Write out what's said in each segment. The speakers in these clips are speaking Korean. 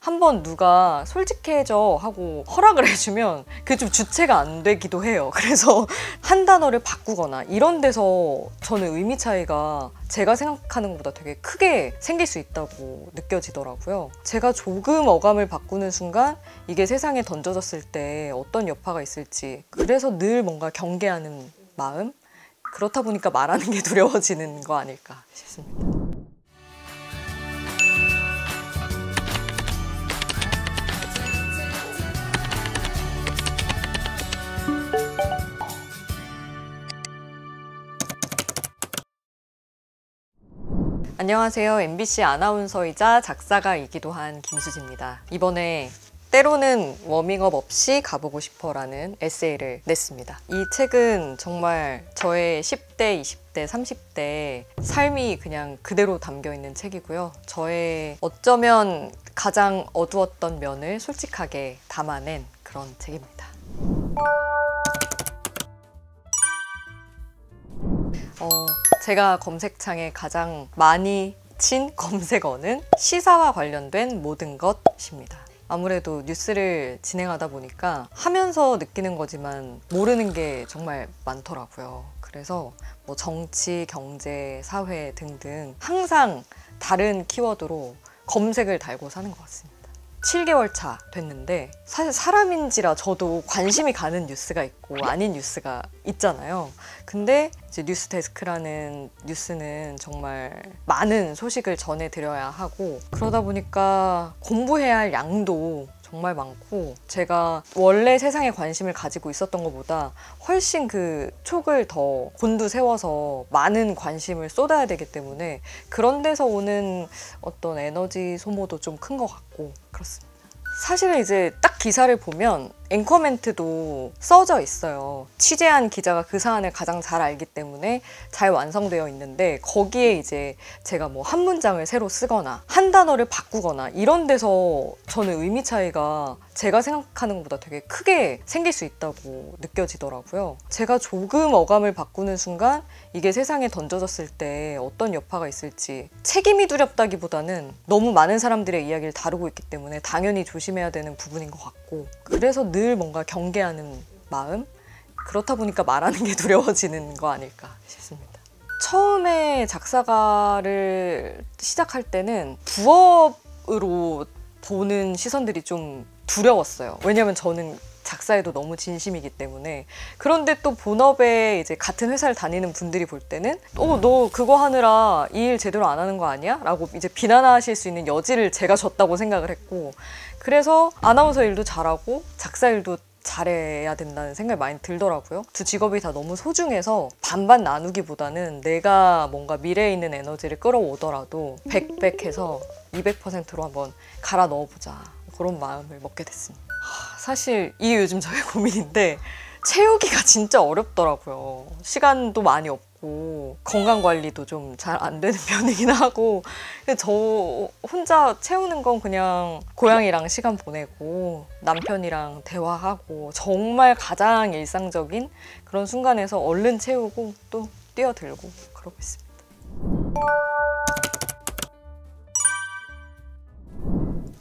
한번 누가 솔직해져 하고 허락을 해주면 그게 좀 주체가 안 되기도 해요. 그래서 한 단어를 바꾸거나 이런 데서 저는 의미 차이가 제가 생각하는 것보다 되게 크게 생길 수 있다고 느껴지더라고요. 제가 조금 어감을 바꾸는 순간 이게 세상에 던져졌을 때 어떤 여파가 있을지, 그래서 늘 뭔가 경계하는 마음? 그렇다 보니까 말하는 게 두려워지는 거 아닐까 싶습니다. 안녕하세요. MBC 아나운서이자 작사가이기도 한 김수지입니다. 이번에 때로는 워밍업 없이 가보고 싶어라는 에세이를 냈습니다. 이 책은 정말 저의 10대, 20대, 30대 삶이 그냥 그대로 담겨있는 책이고요. 저의 어쩌면 가장 어두웠던 면을 솔직하게 담아낸 그런 책입니다. 제가 검색창에 가장 많이 친 검색어는 시사와 관련된 모든 것입니다. 아무래도 뉴스를 진행하다 보니까 하면서 느끼는 거지만 모르는 게 정말 많더라고요. 그래서 뭐 정치, 경제, 사회 등등 항상 다른 키워드로 검색을 달고 사는 것 같습니다. 7개월 차 됐는데 사실 사람인지라 저도 관심이 가는 뉴스가 있고 아닌 뉴스가 있잖아요. 근데 이제 뉴스데스크라는 뉴스는 정말 많은 소식을 전해드려야 하고, 그러다 보니까 공부해야 할 양도 정말 많고, 제가 원래 세상에 관심을 가지고 있었던 것보다 훨씬 그 촉을 더 곤두세워서 많은 관심을 쏟아야 되기 때문에 그런 데서 오는 어떤 에너지 소모도 좀 큰 것 같고 그렇습니다. 사실은 이제 딱 기사를 보면 앵커 멘트도 써져 있어요. 취재한 기자가 그 사안을 가장 잘 알기 때문에 잘 완성되어 있는데, 거기에 이제 제가 뭐 한 문장을 새로 쓰거나 한 단어를 바꾸거나 이런 데서 저는 의미 차이가 제가 생각하는 것보다 되게 크게 생길 수 있다고 느껴지더라고요. 제가 조금 어감을 바꾸는 순간 이게 세상에 던져졌을 때 어떤 여파가 있을지 책임이 두렵다기보다는 너무 많은 사람들의 이야기를 다루고 있기 때문에 당연히 조심해야 되는 부분인 것 같고, 그래서 늘 뭔가 경계하는 마음? 그렇다 보니까 말하는 게 두려워지는 거 아닐까 싶습니다. 처음에 작사가를 시작할 때는 부업으로 보는 시선들이 좀 두려웠어요. 왜냐면 저는 작사에도 너무 진심이기 때문에. 그런데 또 본업에 이제 같은 회사를 다니는 분들이 볼 때는 너 그거 하느라 이 일 제대로 안 하는 거 아니야? 라고 이제 비난하실 수 있는 여지를 제가 줬다고 생각을 했고, 그래서 아나운서 일도 잘하고 작사 일도 잘해야 된다는 생각이 많이 들더라고요. 두 직업이 다 너무 소중해서 반반 나누기보다는 내가 뭔가 미래에 있는 에너지를 끌어오더라도 100해서 200%로 한번 갈아 넣어보자, 그런 마음을 먹게 됐습니다. 사실 이게 요즘 저의 고민인데 채우기가 진짜 어렵더라고요. 시간도 많이 없고 건강관리도 좀 잘 안 되는 편이긴 하고, 저 혼자 채우는 건 그냥 고양이랑 시간 보내고 남편이랑 대화하고 정말 가장 일상적인 그런 순간에서 얼른 채우고 또 뛰어들고 그러고 있습니다.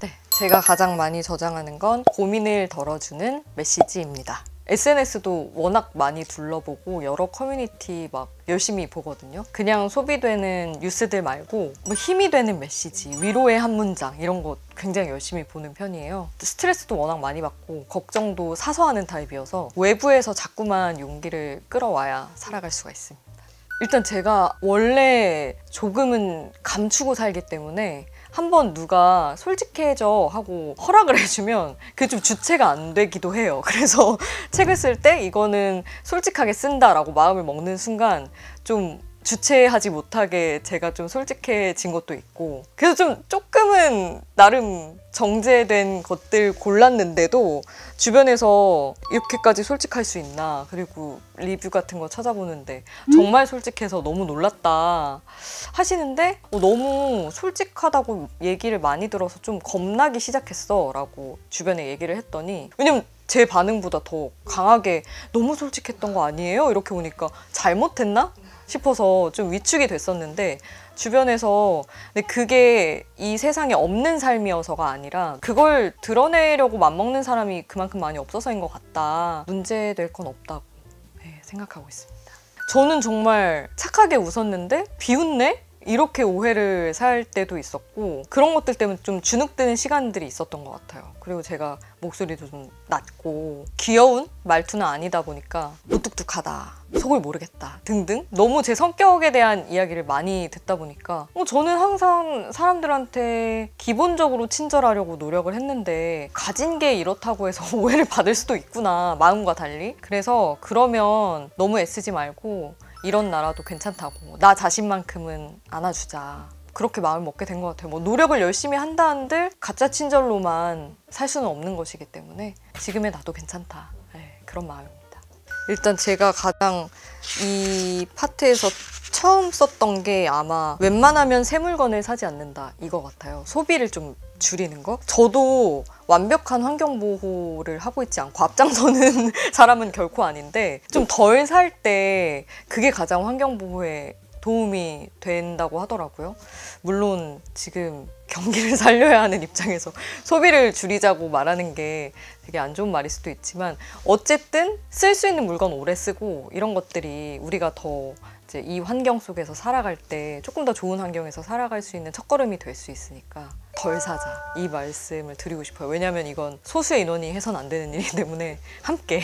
네, 제가 가장 많이 저장하는 건 고민을 덜어주는 메시지입니다. SNS도 워낙 많이 둘러보고 여러 커뮤니티 막 열심히 보거든요. 그냥 소비되는 뉴스들 말고 뭐 힘이 되는 메시지, 위로의 한 문장 이런 거 굉장히 열심히 보는 편이에요. 스트레스도 워낙 많이 받고 걱정도 사서 하는 타입이어서 외부에서 자꾸만 용기를 끌어와야 살아갈 수가 있습니다. 일단 제가 원래 조금은 감추고 살기 때문에 한번 누가 솔직해져 하고 허락을 해주면 그게 좀 주체가 안 되기도 해요. 그래서 책을 쓸 때 이거는 솔직하게 쓴다라고 마음을 먹는 순간 좀 주체하지 못하게 제가 좀 솔직해진 것도 있고, 그래서 조금은 나름 정제된 것들 골랐는데도 주변에서 이렇게까지 솔직할 수 있나, 그리고 리뷰 같은 거 찾아보는데 정말 솔직해서 너무 놀랐다 하시는데 너무 솔직하다고 얘기를 많이 들어서 좀 겁나기 시작했어 라고 주변에 얘기를 했더니, 왜냐면 제 반응보다 더 강하게 너무 솔직했던 거 아니에요? 이렇게 오니까 잘못했나 싶어서 좀 위축이 됐었는데, 주변에서. 근데 그게 이 세상에 없는 삶이어서가 아니라 그걸 드러내려고 맘먹는 사람이 그만큼 많이 없어서인 것 같다. 문제될 건 없다고 생각하고 있습니다. 저는 정말 착하게 웃었는데 비웃네? 이렇게 오해를 살 때도 있었고 그런 것들 때문에 좀 주눅드는 시간들이 있었던 것 같아요. 그리고 제가 목소리도 좀 낮고 귀여운 말투는 아니다 보니까 무뚝뚝하다, 속을 모르겠다 등등 너무 제 성격에 대한 이야기를 많이 듣다 보니까 저는 항상 사람들한테 기본적으로 친절하려고 노력을 했는데 가진 게 이렇다고 해서 오해를 받을 수도 있구나, 마음과 달리. 그래서 그러면 너무 애쓰지 말고 이런 나라도 괜찮다고, 나 자신만큼은 안아주자, 그렇게 마음을 먹게 된 것 같아요. 뭐 노력을 열심히 한다 한들 가짜 친절로만 살 수는 없는 것이기 때문에 지금의 나도 괜찮다, 그런 마음입니다. 일단 제가 가장 이 파트에서 처음 썼던 게 아마 웬만하면 새 물건을 사지 않는다 이거 같아요. 소비를 좀 줄이는 거. 저도 완벽한 환경보호를 하고 있지 않고 앞장서는 사람은 결코 아닌데 좀 덜 살 때 그게 가장 환경보호에 도움이 된다고 하더라고요. 물론 지금 경기를 살려야 하는 입장에서 소비를 줄이자고 말하는 게 되게 안 좋은 말일 수도 있지만 어쨌든 쓸 수 있는 물건 오래 쓰고 이런 것들이 우리가 더 이제 이 환경 속에서 살아갈 때 조금 더 좋은 환경에서 살아갈 수 있는 첫걸음이 될 수 있으니까 덜 사자, 이 말씀을 드리고 싶어요. 왜냐하면 이건 소수의 인원이 해선 안 되는 일이기 때문에 함께.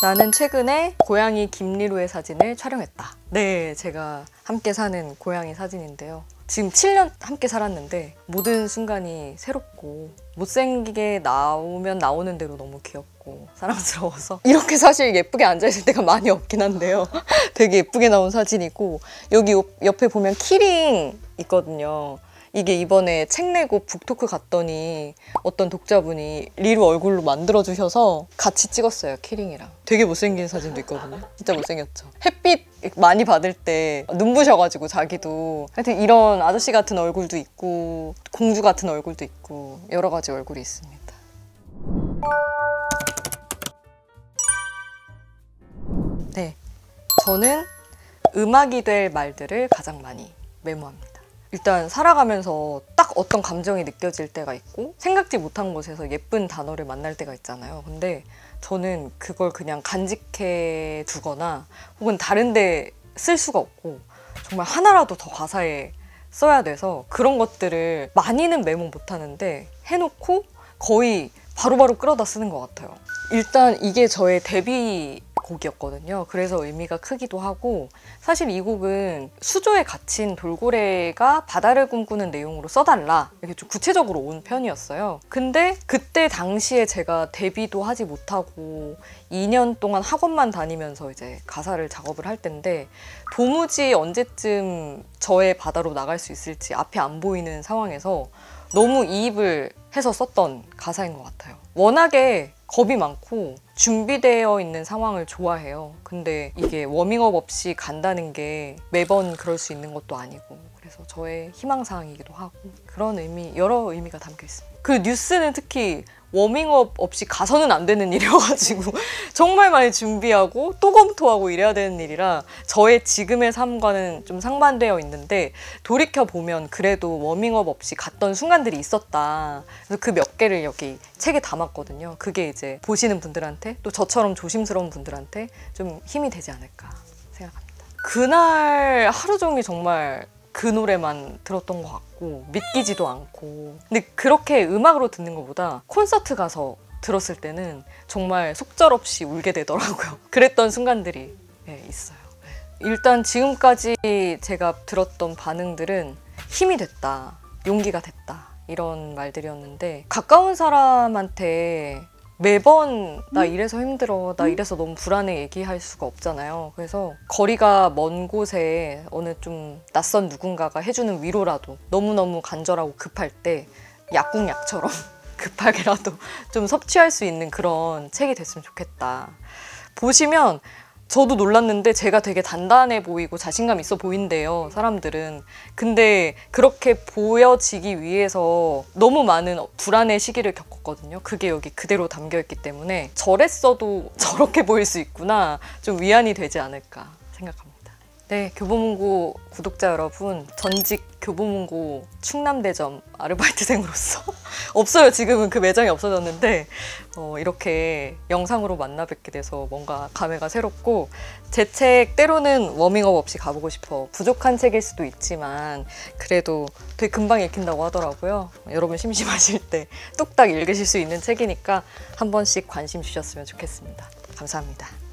나는 최근에 고양이 김리루의 사진을 촬영했다. 네, 제가 함께 사는 고양이 사진인데요. 지금 7년 함께 살았는데 모든 순간이 새롭고 못생기게 나오면 나오는 대로 너무 귀엽고 사랑스러워서 이렇게 사실 예쁘게 앉아있을 때가 많이 없긴 한데요. 되게 예쁘게 나온 사진이고 여기 옆에 보면 키링 있거든요. 이게 이번에 책 내고 북토크 갔더니 어떤 독자분이 리루 얼굴로 만들어주셔서 같이 찍었어요, 키링이랑. 되게 못생긴 사진도 있거든요. 진짜 못생겼죠. 햇빛 많이 받을 때 눈부셔가지고 자기도. 하여튼 이런 아저씨 같은 얼굴도 있고 공주 같은 얼굴도 있고 여러 가지 얼굴이 있습니다. 네, 저는 음악이 될 말들을 가장 많이 메모합니다. 일단 살아가면서 딱 어떤 감정이 느껴질 때가 있고 생각지 못한 곳에서 예쁜 단어를 만날 때가 있잖아요. 근데 저는 그걸 그냥 간직해 두거나 혹은 다른 데 쓸 수가 없고 정말 하나라도 더 가사에 써야 돼서 그런 것들을 많이는 메모 못 하는데 해놓고 거의 바로바로 끌어다 쓰는 것 같아요. 일단 이게 저의 데뷔 곡이었거든요. 그래서 의미가 크기도 하고 사실 이 곡은 수조에 갇힌 돌고래가 바다를 꿈꾸는 내용으로 써달라 이렇게 좀 구체적으로 온 편이었어요. 근데 그때 당시에 제가 데뷔도 하지 못하고 2년 동안 학원만 다니면서 이제 가사를 작업을 할 텐데 도무지 언제쯤 저의 바다로 나갈 수 있을지 앞이 안 보이는 상황에서 너무 이입을 해서 썼던 가사인 것 같아요. 워낙에 겁이 많고 준비되어 있는 상황을 좋아해요. 근데 이게 워밍업 없이 간다는 게 매번 그럴 수 있는 것도 아니고 그래서 저의 희망사항이기도 하고 그런 의미, 여러 의미가 담겨 있습니다. 그 뉴스는 특히 워밍업 없이 가서는 안 되는 일이어가지고 정말 많이 준비하고 또 검토하고 이래야 되는 일이라 저의 지금의 삶과는 좀 상반되어 있는데 돌이켜보면 그래도 워밍업 없이 갔던 순간들이 있었다. 그래서 그 몇 개를 여기 책에 담았거든요. 그게 이제 보시는 분들한테 또 저처럼 조심스러운 분들한테 좀 힘이 되지 않을까 생각합니다. 그날 하루 종일 정말 그 노래만 들었던 것 같고 믿기지도 않고 근데 그렇게 음악으로 듣는 것보다 콘서트 가서 들었을 때는 정말 속절없이 울게 되더라고요. 그랬던 순간들이 있어요. 일단 지금까지 제가 들었던 반응들은 힘이 됐다, 용기가 됐다 이런 말들이었는데 가까운 사람한테 매번 나 이래서 힘들어, 나 이래서 너무 불안해 얘기할 수가 없잖아요. 그래서 거리가 먼 곳에 어느 좀 낯선 누군가가 해주는 위로라도 너무너무 간절하고 급할 때 약국약처럼 급하게라도 좀 섭취할 수 있는 그런 책이 됐으면 좋겠다. 보시면 저도 놀랐는데 제가 되게 단단해 보이고 자신감 있어 보인대요, 사람들은. 근데 그렇게 보여지기 위해서 너무 많은 불안의 시기를 겪었거든요. 그게 여기 그대로 담겨있기 때문에 저랬어도 저렇게 보일 수 있구나, 좀 위안이 되지 않을까 생각합니다. 네, 교보문고 구독자 여러분, 전직 교보문고 충남대점 아르바이트생으로서 없어요, 지금은. 그 매장이 없어졌는데 이렇게 영상으로 만나 뵙게 돼서 뭔가 감회가 새롭고, 제 책 때로는 워밍업 없이 가보고 싶어 부족한 책일 수도 있지만 그래도 되게 금방 읽힌다고 하더라고요. 여러분 심심하실 때 뚝딱 읽으실 수 있는 책이니까 한 번씩 관심 주셨으면 좋겠습니다. 감사합니다.